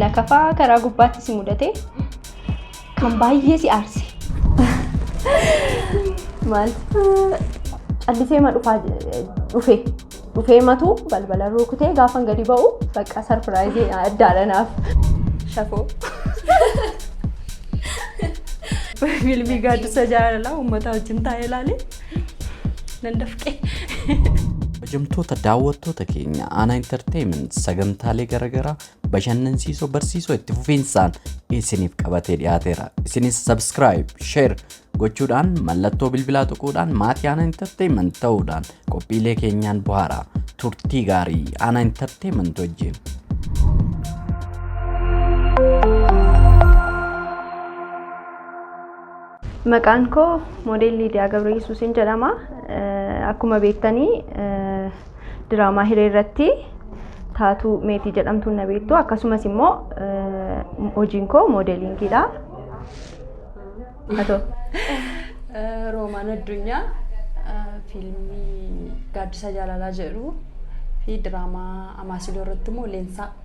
lakafaa karaa gubbaatti si mudate kan baay'ee si aarse. Maal callisee ma dhufee matu balbala rukutee gaafan gadi ba'u bakka surprise addaadha naaf. Shafoo. Filmii gaaddisa jaalalaa uummata wajjin taa'ee ilaalee nan dafqee. Hojjamtoota daawwattoota keenya Aanaa Entertainment sagantaalee garaagaraa bashannansiisoo barsiisoo itti fufiinsaan isiniif qabatee dhiyaateera. Isinis subscribe, share gochuudhaan mallattoo bilbilaa tuquudhaan maatii Aanaa Entertainment ta'uudhaan qophiilee keenyaan bohaara. Turtii gaarii Aanaa Entertainment wajjin. Maqaan koo Moodel Liidiyaa Gabreessuusin jedhama. Akkuma beektanii diraamaa hiree irratti Taatuu Meetii jedhamtuun na beektu. Akkasumas immoo hojiin koo moodelingiidha. Atoo Roomaan Addunyaa fiilmii Gaaddisa Jaalalaa jedhu fi diraamaa Amaasiloo irratti immoo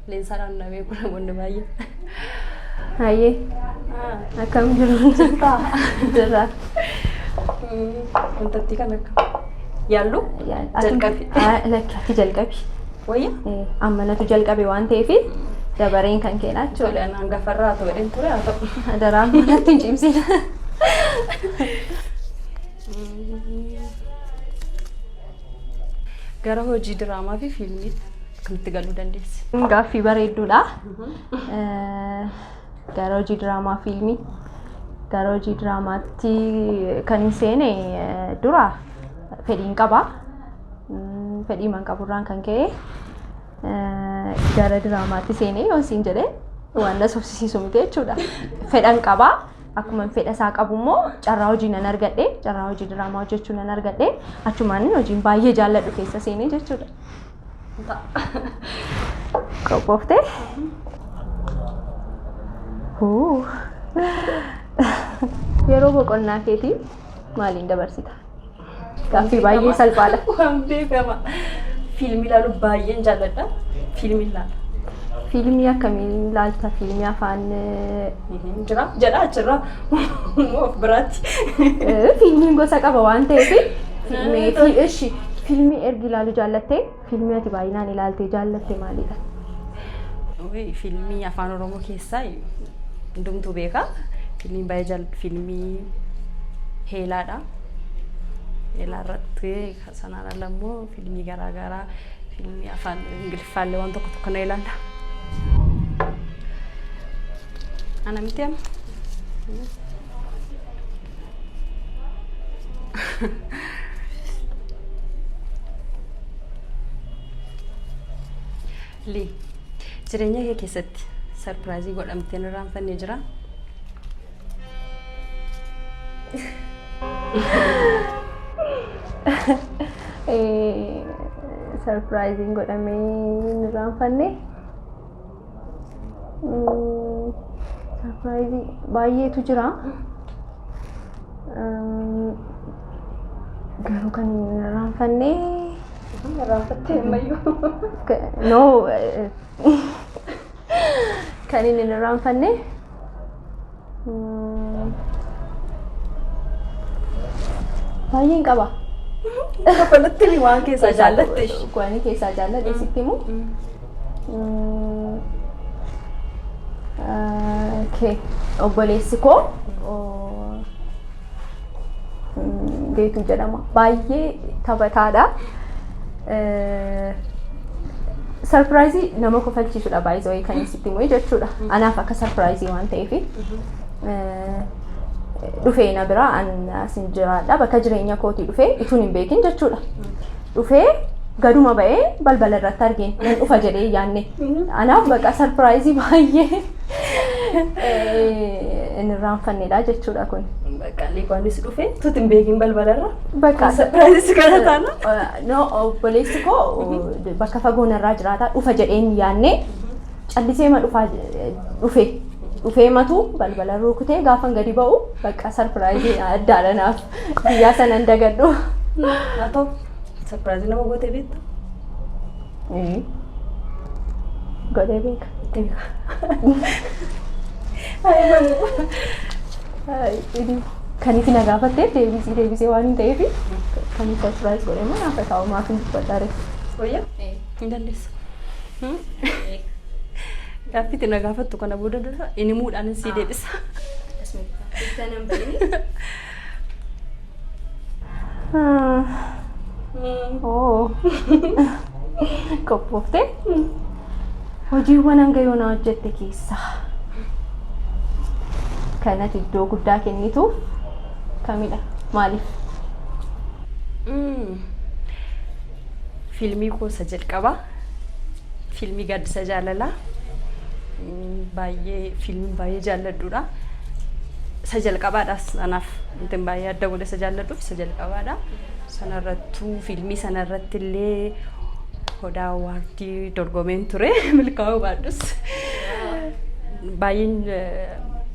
leensaadhaan na beeku namoonni baay'ee. Hayyee akkam jiru jirra. Wantatti kan akka yaallu jalqabi. Lakkatti jalqabi. Wayya? Ammanatu jalqabe waan ta'eef dabareen kan keenyaa jechuudha. Tolaan hangafarraa ta'uu dhaan ture haa ta'u. Daraa manatti hin cimsina. Gara hojii diraamaa fi fiilmii akkamitti galuu dandeessi? Gaaffii bareedduudha. Gara hojii diraamaa fiilmii gara hojii diraamaatti kan hin seene dura fedhiin qaba. Fedhii man qaburraan kan ka'e gara diraamaatti seenee yoo siin jedhee waan na sobsiisu miti jechuudha. Fedhan qaba. Akkuma fedha isaa qabu immoo carraa hojii nan argadhe, carraa hojii diraamaa hojjechuu nan argadhe. Achumaan hojiin baay'ee jaalladhu keessa seenee jechuudha. Qophooftee? Yeroo boqonnaa keetii maaliin dabarsita? Gaaffii baay'ee salphaadha. Waan beekama. Fiilmii ilaaluu baay'een jaalladha. Fiilmii ilaala. Fiilmii akkamiin ilaalta? Fiilmii afaan jira jedha achirra of biraatti. Fiilmiin gosa qaba waan ta'eef fiilmii ergi ilaaluu jaallattee fiilmii ati baay'inaan ilaaltee jaallatte maalidha? Fiilmii afaan Oromoo keessaa hundumtuu beeka. Fiilmii baay'ee jaalladhu. Fiilmii Heelaadha. Heelaa irratti sanaan ala immoo fiilmii garaagaraa fiilmii afaan Ingiliffaallee waan tokko tokko na ilaalla. Ana miti amma. Lii jireenya kee keessatti sarpiraayizii godhamtee hin irraanfanne jira? Sarpiraayiziin godhamee hin irraanfanne sarpiraayizii baay'eetu jira. Garuu kan hin irraanfanne Irraanfattee ammayyuu. no kan hin irraanfanne baay'een qaba. Kafanatti waan keessaa jaallatte. Waan keessaa jaalladhe sitti himu. Obboleessi koo Geetuu jedhama. Baay'ee taphataadha. Sarpiraayizii nama kofalchiisudha baay'ee kan sitti himu jechuudha. Anaaf akka sarpiraayizii waan ta'eef dhufee na bira asin jiraadha. Bakka jireenya kootii dhufee ituun hin beekin jechuudha. Dhufee gaduma ba'ee balbala irratti argeen nan dhufa jedhee yaanne. Anaaf bakka sarpiraayizii baay'ee hin irraanfannedha jechuudha kun. Bakka liqoonis dhufee tuuti hin beekin balbala irra. Bakka sarpiraayizii kana taana. No obboleessi koo bakka fagoo narraa jiraata dhufa jedheen yaanne callisee ma dhufee matu balbala rukutee gaafan gadi ba'u bakka sarpiraayizii addaadha naaf guyyaa sanan dagadhu. Haa ta'u sarpiraayizii nama gootee beektaa? Godhee beeka. Kan itti na gaafattee deebisee waan hin ta'eef kan itti surprise godhe immoo naaf ta'u maaf hin dubbadhaare. Wayyaa? Hin dandeessa. Gaaffii itti na gaafattu kana booda dura inni muudhaan sii deebisa. Oh. Qophooftee hojiiwwan hanga yoona hojjette keessaa kanatti iddoo guddaa kennituuf kamidha? Maaliif? Fiilmii koosa jalqabaa fiilmii Gaaddisa Jaalalaa fiilmiin baay'ee jaalladhuudha. Isa jalqabaadhaas anaaf intin baay'ee adda godhe isa jaalladhuuf isa jalqabaadha. Sanarrattuu fiilmii sanarratti illee Odaa Awaardii dorgomeen ture milkaa'uu baadhus baay'een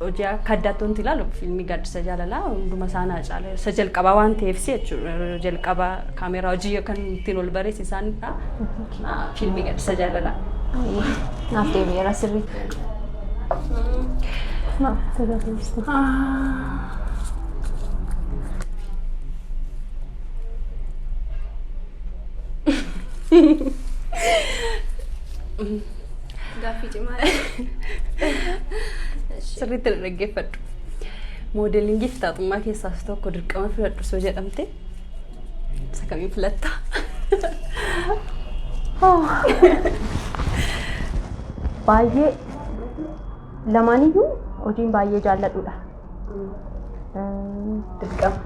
hojii akka addaatti wanti ilaalu fiilmii Gaaddisa Jaalalaa hunduma isaanii caala isa jalqabaa waan ta'eef jechuudha. Jalqabaa kaameeraa hojii kan ittiin ol bareessisanidha. Fiilmii Gaaddisa Jaalalaa. Naaf deebi'eera sirriitti. Naaf tajaajiliste. Gaaffii cimaa. Sirriitti dhaggeeffadhu. Moodeelingii fi taphummaa keessaas tokko dirqama filadhu soo jedhamte isa kamiin filatta? Baay'ee lamaaniyyuu hojiin baay'ee jaalladhuudha.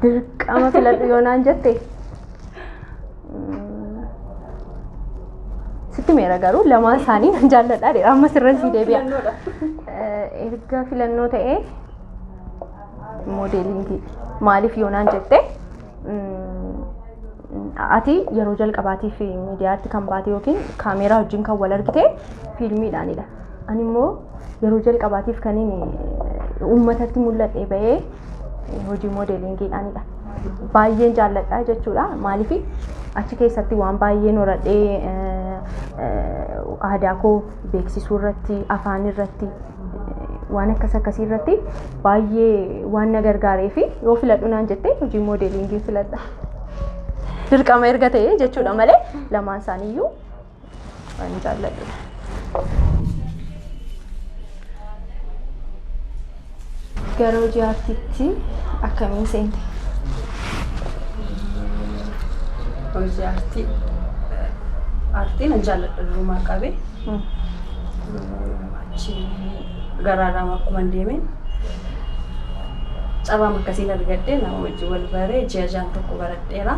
Dirqama filadhu yoo naan jette sitti meera garuu lamaan isaanii nan jaalladha. Amma sirran sii deebi'a. Erga filannoo ta'ee moodeelingii maaliif yoo naan jette ati yeroo jalqabaatiif miidiyaatti kan baate yookiin kaameeraa wajjin kan wal argite fiilmiidhaanidha. Ani immoo yeroo jalqabaatiif kan uummatatti mul'adhee bahee hojii moodeelingiidhaanidha. Baay'een jaalladha jechuudha. Maaliif achi keessatti waan baay'een horadhee aadaa koo beeksisuu irratti, afaan irratti, waan akkasii irratti baay'ee waan na gargaaree fi yoo filadhu naan jette hojii moodeelingii filadha. Dirqama erga ta'e jechuudha malee lamaan isaaniiyyuu waan jaalladhudha. Gara hojii aartiitti akkamiin seente? Hojii aartiin an jaalladha durumaa qabee achi garaadhaan akkuma deemeen cabaam akkasiin argadhee nama wajjin wal baree ji'a jaan tokko baradheera.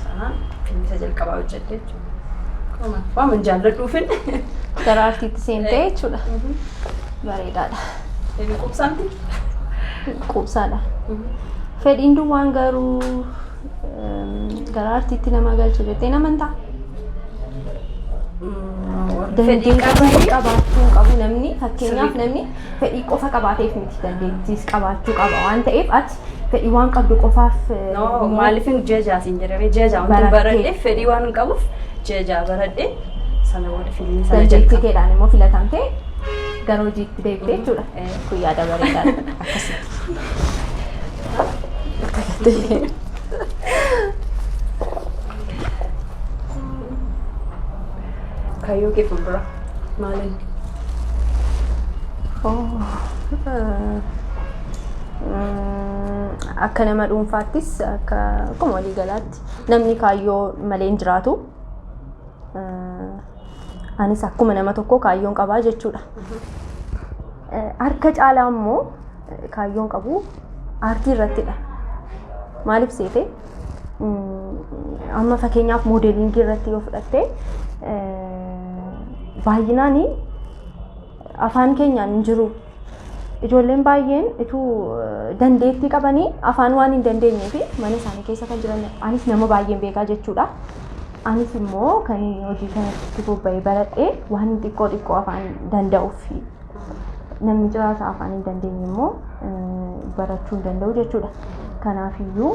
Sanaan fiilmii isa jalqabaa hojjedhe jechuudha. Waan an jaalladhuufin gara aartiitti seentee jechuudha. Bareedaadha. Inni qubsaamti? Qubsaadha. Fedhiin duwwaan garuu gara aartiitti nama galcha jettee namantaa? Dandeettii qabaachuu qabu namni fakkeenyaaf namni fedhii qofa qabaateef miti dandeettiis qabaachuu qaba waan ta'eef ati fedhii waan qabdu qofaaf maaliifin jeejaasiin jedhamee jeejaa wanti baradheef fedhii waan hin qabuuf jeejaa baradhee sana booda fiilmii sana jalqaba. Dandeettii keedhaan immoo filatamtee gara hojiitti deebitee jechuudha. Kun yaada bareedaadha akkasitti. Kayyoo kee fuuldura maaliin? Akka nama dhuunfaattis akkuma waliigalaatti namni kaayyoo malee hin jiraatu. Anis akkuma nama tokko kaayyoon qabaa jechuudha. Harka caalaa immoo kaayyoon qabu aartii irrattidha. Maaliif seete? Amma fakkeenyaaf moodeelingii irratti yoo fudhatte baay'inaan afaan keenyaan hin jiru. Ijoolleen baay'een ituu dandeettii qabanii afaan waan hin dandeenyee fi mana isaanii keessa kan jiran anis nama baay'een beekaa jechuudha. Anis immoo kan hojii kanatti bobba'ee baradhee waan xiqqoo afaan danda'uuf namni jiraata afaan hin dandeenye immoo barachuu hin danda'u jechuudha. Kanaafiyyuu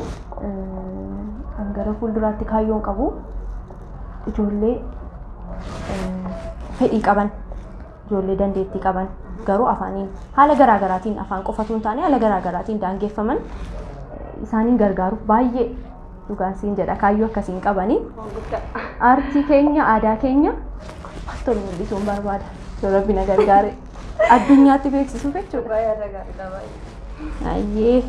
gara fuulduraatti kaayyoon qabu ijoollee fedhii qaban ijoollee dandeettii qaban garuu afaaniin haala garaa garaatiin afaan qofatu hin taane haala garaa garaatiin daangeffaman isaaniin gargaaruuf baay'ee dhugaan siin jedha kaayyoo akkasiin qabanii aartii keenya aadaa keenya tolu mul'isuun barbaada yoo rabbi na gargaare addunyaatti beeksisuuf jechuudha. Baay'ee gaariidha baay'ee. Ayyee.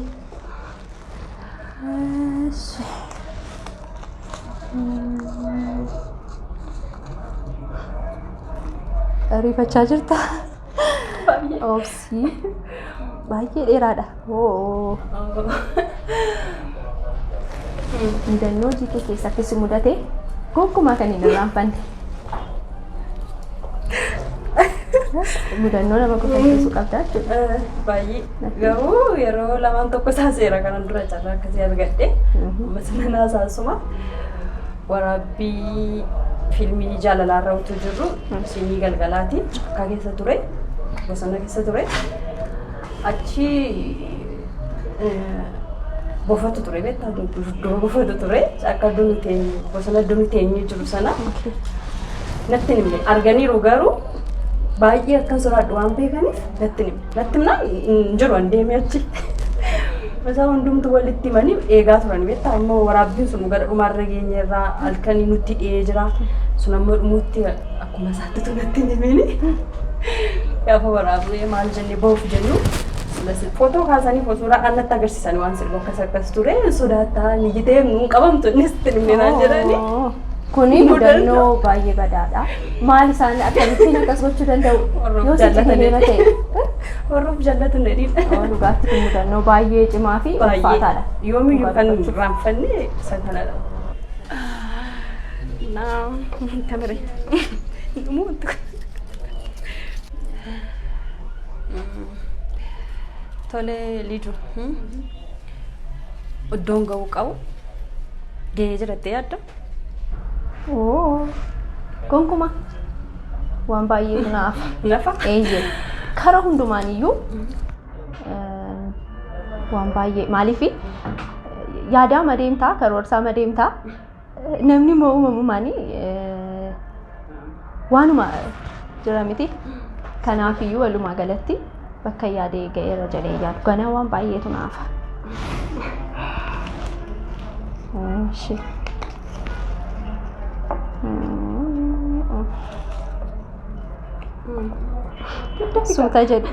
Rifachaa jirta? Obsii baay'ee dheeraadha. Mudannoo hojii kee keessatti si mudate gonkumaa kan hin irraanfanne. Mudannoo nama gufachiisu qabda jechuudha. Baay'ee garuu yeroo lamaan tokko taaseera kanan dura carraa akkasii argadhe masina naasaasuma waraabbii fiilmii jaalalaarra utuu jirru siinii galgalaati akka keessa ture bosona keessa ture achi bofatu ture beektaa duuba bofatu ture akka bosona duuni teenyee jiru sana natti himne arganiiru garuu baay'ee akkan soraadhu waan beekaniif natti himnaan jiru an deemee achi Masa hundumtu walitti himanii eegaa turan beektaa ammoo waraabbiin sun gara dhumaarra geenye irraa halkanii nutti dhiyee jira sun ammoo dhumuutti akkuma isaatti natti himeni gaafa waraabnee maal jennee bahuuf jennu footoo kaasanii footoodhaan natti agarsiisanii waan sirba akkas ture sodaattaa ni jitee nuun qabamtu innis itti himnaan jedhanii. Kuni mudannoo baay'ee badaadha. Maal isaan akkamittiin akkas gochuu danda'u? Yoo sitti himee ta'e. Warruuf jaallatu nedhiidha. Dhugaatti kun mudannoo baay'ee cimaa fi ulfaataadha. Yoomiyyuu kan raanfanne isa kanadha. Naa kamere. Dhumuutu. Tole liidu. Iddoon ga'uu qabu. Gahee jirattee yaadda? Gonkuma waan baay'ee nafa eeyyee kara hundumaan iyyuu waan baay'ee maaliif yaadaa madeemtaa karoorsaa madeemtaa namni immoo uumamumaan waanuma jira miti kanaaf iyyuu walumaa galatti bakka yaadee ga'eera jedhee yaadu ganaa waan baay'eetu naafa. Suuta jedhu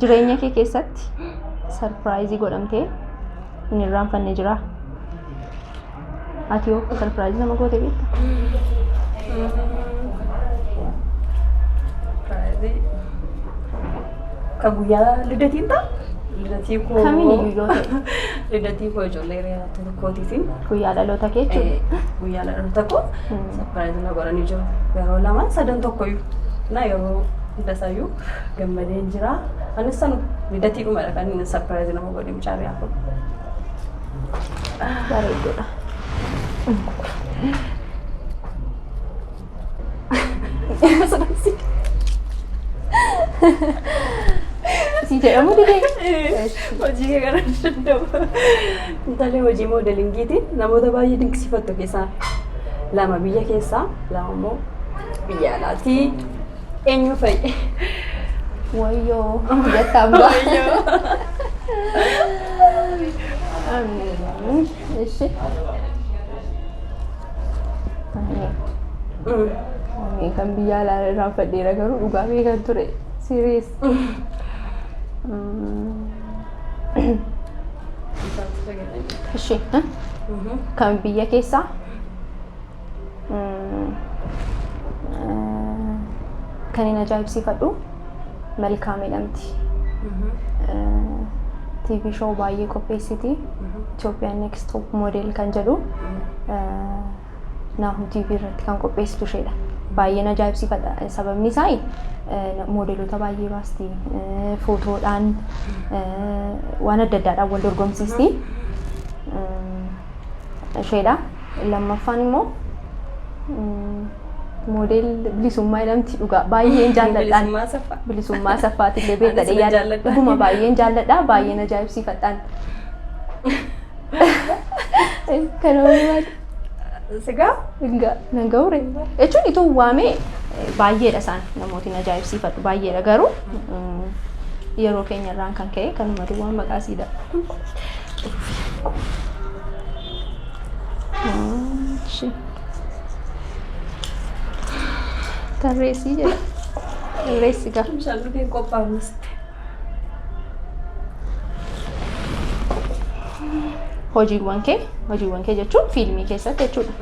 jireenya kee keessatti sarpiraayizii godhamtee hin irraanfanne jira. Ati yoo sarpiraayizii nama goote beekta? Ka guyyaa lidatiin ta'a? Lidatii koo Kamiyyuu yoo ta'e. Lidatii koo ijoollee reeyaatti tokkootiitiin. Guyyaa dhaloota kee jechuudha. Guyyaa dhaloota koo sarpiraayizii na godhanii jiru. Yeroo lamaan sadan tokkoyyuu. Na yeroo hundasayyuu gammadeen jira. Anis sanu lidatii dhumadha kan inni sarpiraayizii nama godhe mucaabiyaa kun. Bareedoodha. Si jedhamu didee. Hojii kee kana danda'u. Intalli hojii moodelingiiti. Namoota baay'ee dinqisiifattu keessaa lama biyya keessaa lama immoo biyya alaati. Eenyu fa'i? Wayyoo jettaan ba'a. Ishi. Ani kan biyya alaa irraa fadheera garuu dhugaa beekan ture. Serious. Ishi. Kan biyya keessaa kan hin ajaa'ibsiifadhu Malkaam jedhamti. TV show baay'ee qopheessiti. Ethiopian Next Top Model kan jedhu Naahu TV irratti kan qopheessitu isheedha. Baay'een ajaa'ibsiifadha. Sababni isaa modeelota baay'ee baasti. Footoodhaan waan adda addaadhaan wal dorgomsiisti. Isheedha. Lammaffaan immoo model bilisummaa jedhamti dhugaa baay'een jaalladhaan bilisummaa saffaati illee beekadhe yaada dhuguma baay'een jaalladha baay'een ajaa'ibsiifadhaan kana maal sigaa nanga ure jechuun itoo waamee baay'eedha isaan namooti ajaa'ibsiifadhu baay'eedha garuu yeroo keenya irraan kan ka'e kanuma duwwaa maqaasiidha. Tarreessii jedha. Tarreessi gaa. Shallukeen qophaa'uunis. Hojiiwwan kee jechuun fiilmii keessatti jechuudha.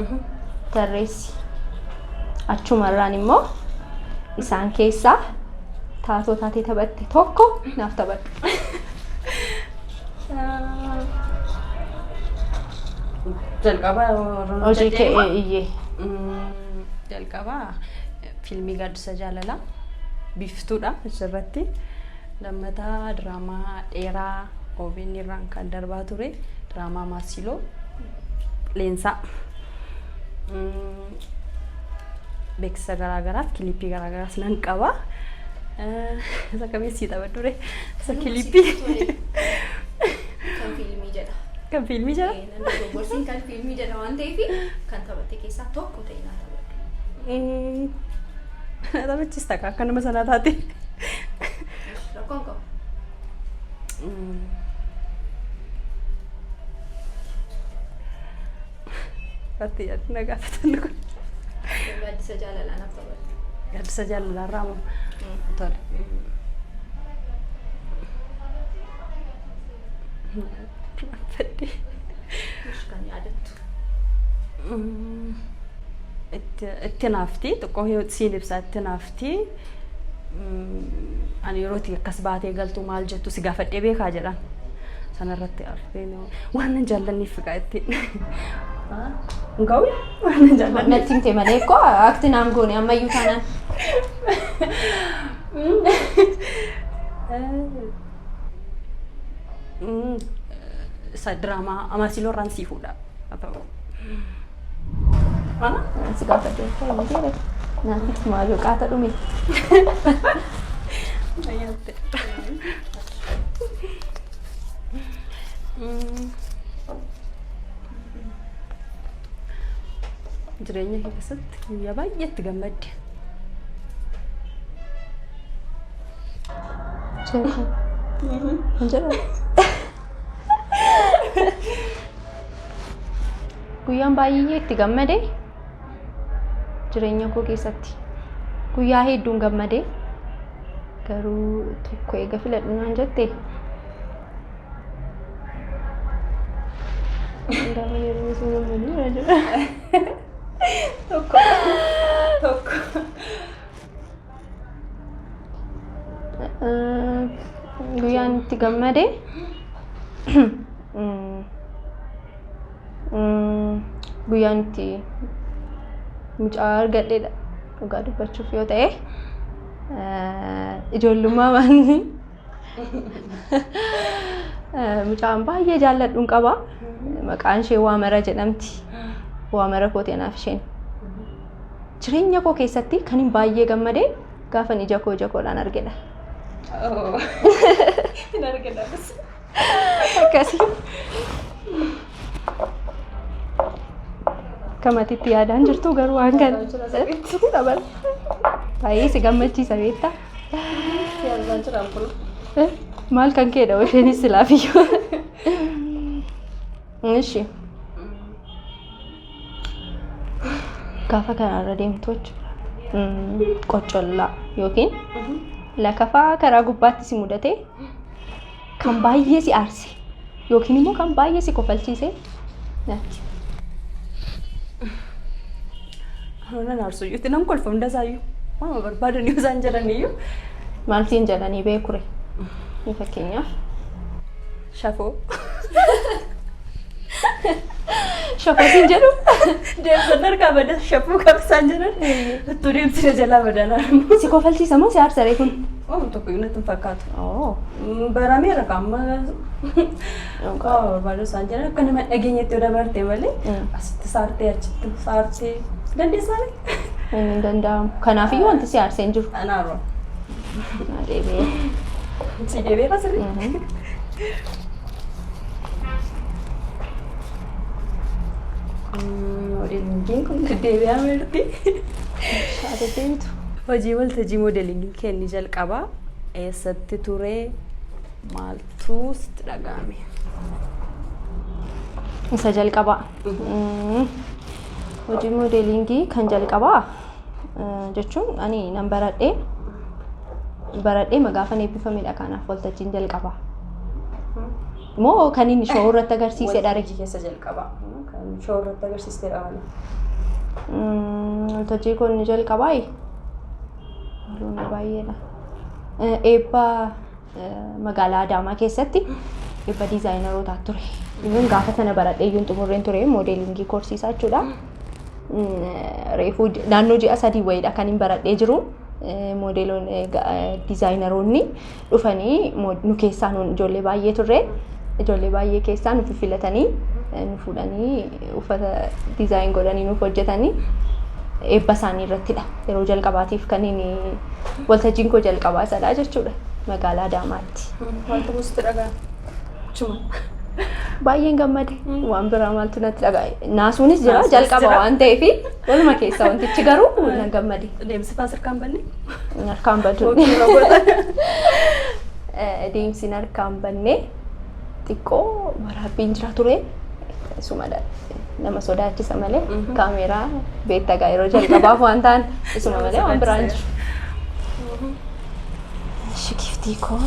Tarreessi. Achumarraan immoo isaan keessaa taatoo taatee taphatte tokko naaf taphadhu. Jalqabaa Hojii kee iyyee. Jalqabaa fiilmii Gaaddisa Jaalalaa Biiftuudha asirratti lammataa diraamaa dheeraa OBN irraan kan darbaa ture diraamaa Maasiloo Leensaa beeksisa garaagaraaf kilipii garaagaraas nan qaba. Isa kameessii taphadhu ture isa kilipii Kan fiilmii jedha. kan fiilmii jedha. Dogoggorsiin kan fiilmii jedha waan ta'eef kan taphatte keessaa tokko ta'e naa taphadhu. Taphachista akka nama sanaa taate. Rakkoon qabu. Fatti na gaafatan kun. Gaaddisa Jaalalaa naaf taphadhu. Gaaddisa Jaalalaa irraa moo tole. Fadhi. Kan yaadattu. Itti naafti xiqqoo yoo siin ibsaa itti naafti. Ani yerootti akkas baatee galtu maal jettu si gaafadhee beekaa jedhan. Sanarratti arfeen waan nan jaallanniif fiqaa ittiin. Ngawwi waan nan jaallanniif. Natti himte malee eekko akti naan goone ammayyuu taanaan. Isa diraamaa Maasiloo irraan sii fuudha. Si gaafadhee koo hin jedhe. Naatti maal qaata dhume. Jireenya kee keessatti guyyaa baay'eetti gammadde. Guyyaan baay'ee itti gammade jireenya koo keessatti guyyaa hedduun gammade garuu tokko eega filadhu naan jette guyyaan itti gammade guyyaan itti mucaa argadheedha dhugaa dubbachuuf yoo ta'e ijoollummaa maanni mucaan baay'ee jaalladhuun qaba maqaan ishee Waamara jedhamti Waamara kootee naaf isheen jireenya koo keessatti kan hin baay'ee gammade gaafan ija koodhaan argedha. Hin argina. Akkasii. Kamatitti yaadaan jirtu garuu waan kan dhaban. Baay'ee si gammachiisa beektaa. Siyaasaan jiraan kun. Maal kan keedha isheenis silaafiyyuu. Ishi. Gaafa kanarra deemtu jechuudha. Qocollaa yookiin lakafaa karaa gubbaatti si mudate kan baay'ee si aarse yookiin immoo kan baay'ee si kofalchiise natti. Nan aarsu iyyuu nan kolfa hundasaayyuu waan barbaadan yoo isaan jedhaniyyuu. Maal siin jedhanii beekure? Ni fakkeenyaaf. Shafoo. Shafoo siin jedhu? Deemsan harkaa bada shafoo qabsaan jedhan. Ittuu deemsina jalaa badanaa. Si kofalchiisa moo si aarsaree kun? Waan tokko iyyuu natti hin fakkaatu. Oo. Barameera qaama. Qaama barbaadu isaan jedhan akka nama dhageenyetti yoo dabarte malee asitti saartee achitti saartee dandeessaani. Inni danda'amu. Kanaafiyyuu wanti si aarsee hin jiru. Anaaroo. Deebi'ee. Si deebi'eera sirrii. Waliin kun deebi'aa mirti. Shaatee deemtu. hojii waltajjii moodelingii kenni jalqabaa eessatti ture maaltu sitti dhaga'ame? Isa jalqabaa. Hojii moodelingii kan jalqabaa jechuun ani nan baradhee magaafan eebbifamedha kanaaf waltajjiin jalqabaa. Moo kan inni showuu irratti agarsiisedha ree? Keessa jalqabaa kan showuu irratti agarsiisedha malee. Waltajjii kun ni jalqabaa loona baay'eedha. Eebba magaalaa Adaamaa keessatti eebba diizaayinerootaa ture. Inni gaafa sana baradhee iyyuu xumurreen ture moodelingii korsiisaa jechuudha. Reefuu naannoo ji'a 3 wayiidha kan hin baradhee jiru. Moodeloon diizaayineroonni dhufanii nu keessaa ijoollee baay'ee turre. Ijoollee baay'ee keessaa nu filatanii nu fuudhanii uffata diizaayin godhanii nuuf hojjetanii eebba isaanii irrattidha. Yeroo jalqabaatiif kan inni waltajjiin koo jalqabaa sadhaa jechuudha magaalaa Adaamaatti. Maaltu sitti dhaga'ame? Chuma. Baay'een gammade waan biraa maaltu natti dhaga'e. Naasuunis jira jalqaba waan ta'eef waluma keessaa wantichi garuu nan gammade. Deemsifaas harkaan banne? Harkaan banne. Deemsiin harkaan banne xiqqoo waraabbiin jira ture. Isumadha. Nama sodaachisa malee kaameeraa beektaa yeroo jalqabaaf waan ta'an isuma malee waan biraan jiru. Shikiftii koo.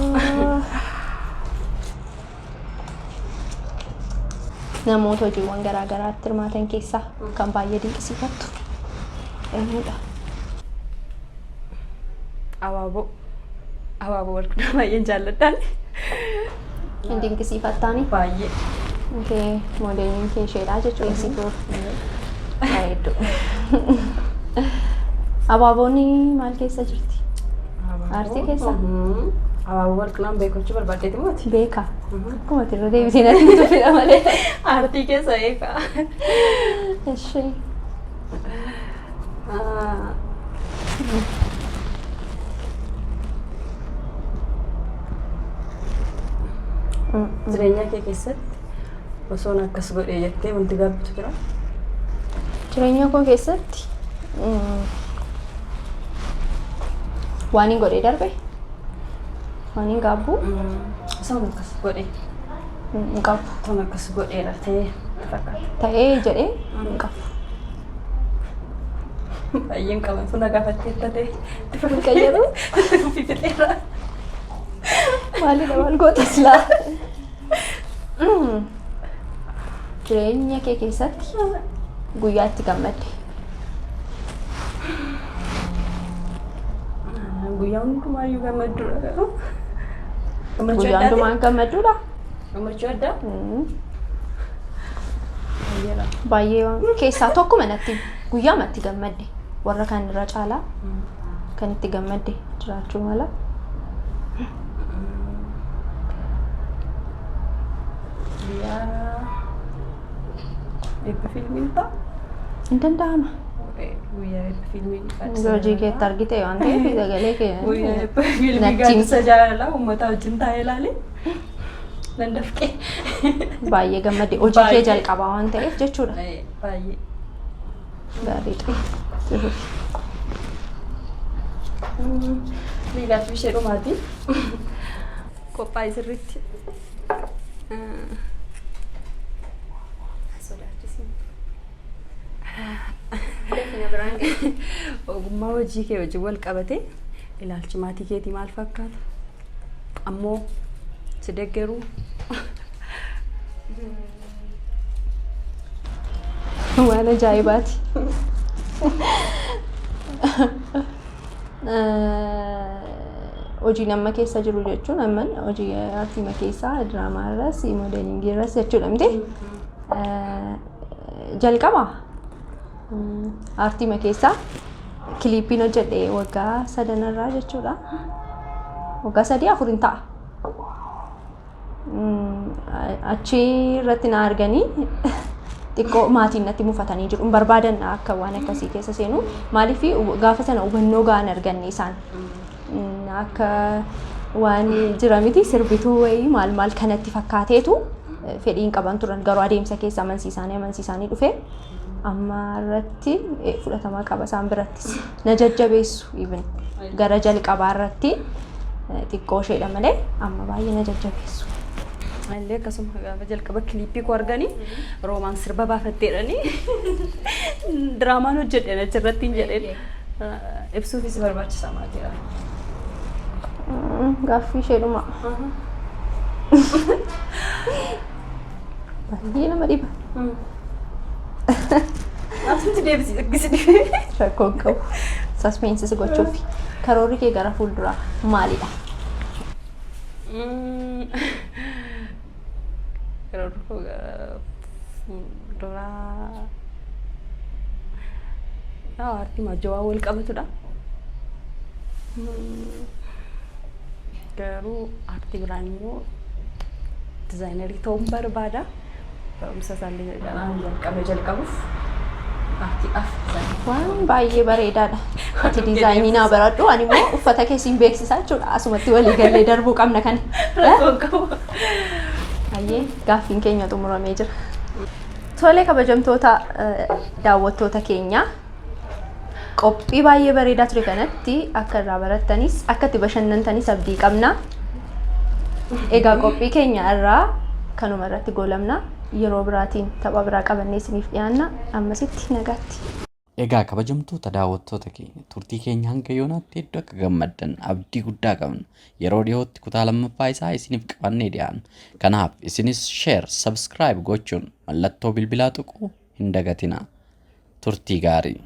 Namoota hojiiwwan garaagaraatti hirmaatan keessaa kan baay'ee dinqisiifattu eenyudha? Abaaboo. Abaaboo Warqinaa baay'een jaalladhaan. Hin dinqisiifattaani? Baay'ee. Okay, moodeliin kee isheedha jechuudha situu. Baay'eeddu. Abaaboonni maal keessa jirti? Aartii keessa? Abaaboo Warqinaan beekachuu barbaaddeeti mooti? Beeka. Akkuma irra deebisee natti hin tufidha malee. Aartii keessa beeka. Ishee. Jireenya kee keessatti osoon akkas godhee jettee wanti gaabbitu jira? Jireenya koo keessatti waan hin godhee darbe? Waan hin gaabbu? Osoon akkas godhee? Hin qabu. Osoon akkas godheera ta'ee fakkaata. Ta'ee jedhee hin qabu. Baay'een qaban sun gaafattee ta'e. Hin qayyaru? Fifixeera. Maalidha maal gootas laa? Jireenya kee keessatti guyyaa itti gammadde? Guyyaa hundumaayyuu gammadduudha garuu. Guyyaa hundumaan gammadduudha? Gammachuu addaa? Baay'ee keessaa tokkuma natti guyyaa matti gammadde warra kan irra caalaa kan itti gammadde jiraachuu mala. Eebba fiilmiin ta'a? Hin danda'ama. Guyyaa eebba fiilmiin Hojii keetti argite waan ta'eef sagalee kee guyyaa eebba fiilmii gaaddisa jaalala uummata wajjin taa'ee ilaale nan dafqee. Baay'ee gammadde hojii kee jalqabaa waan ta'eef jechuudha. Baay'ee. Gaariidha. Miilaaf ishee dhumaati. Qophaa'ii sirriitti. Ogummaa hojii kee wajjin wal qabate ilaalchi maatii keetii maal fakkaata? Ammoo si deeggaruu? Waan ajaa'ibaati. Hojii nama keessa jiru jechuun amman hojii aartii keessaa diraamaa irras moodelingii irras jechuudha miti. Jalqaba aartii keessaa kiliippiin hojjedhe waggaa 3 irraa jechuudha. Waggaa 3-4 ta'a. Achi irratti na arganii xiqqoo maatiin natti mufatanii jiru. Barbaadan akka waan akkasii keessa seenu. Maaliif gaafa sana hubannoo gahaan arganne isaan. Akka waan jira miti sirbituu wayii maal kanatti fakkaateetu fedhiin qaban turan garuu adeemsa keessa amansiisaanii dhufe amma irratti fudhatama qaba isaan birattis na jajjabeessu even gara jalqabaa irratti xiqqoo isheedha malee amma baay'ee na jajjabeessu. Illee akkasuma gaafa jalqaba kiliippii koo arganii roomaan sirba baafatteedhani diraamaan hojjedheen achirratti hin jedheen ibsuufis barbaachisaa maatiidha. Gaaffii isheedhuma. Baay'ee nama dhiba. Asumti deebisii akkasii Rakkoon qabu. Saspeensis gochuuf karoorri kee gara fuulduraa maalidha? karoorri koo gara fuulduraa aartii majjawaa wal qabatudha. Garuu aartii biraan immoo dizaayinerii ta'uun barbaada. Barumsa isaallee jalqabuuf aartiidhaaf Waan baay'ee bareedaadha. Ati diizaayinii naa baradhu ani immoo uffata keessiin beeksisaa jechuudha. Asumatti walii gallee darbuu qabna kana. rakkoon qabu. Baay'ee gaaffiin keenya xumuramee jira. Tolee kabajamtoota daawwattoota keenya qophii baay'ee bareedaa ture kanatti akka irraa barattanis akka itti bashannantanis abdii qabna. Egaa qophii keenya irraa kanuma irratti goolabna. Yeroo biraatiin tapha biraa qabannee isiniif dhiyaanna. Ammasitti nagaatti. Egaa kabajamtoota daawwattoota keenya turtii keenya hanga yoonaatti hedduu akka gammaddan abdii guddaa qabna. Yeroo dhiyootti kutaa lammaffaa isaa isiniif qabannee dhiyaanna. Kanaaf isinis share, subscribe gochuun mallattoo bilbilaa tuquu hin dagatinaa. Turtii gaarii.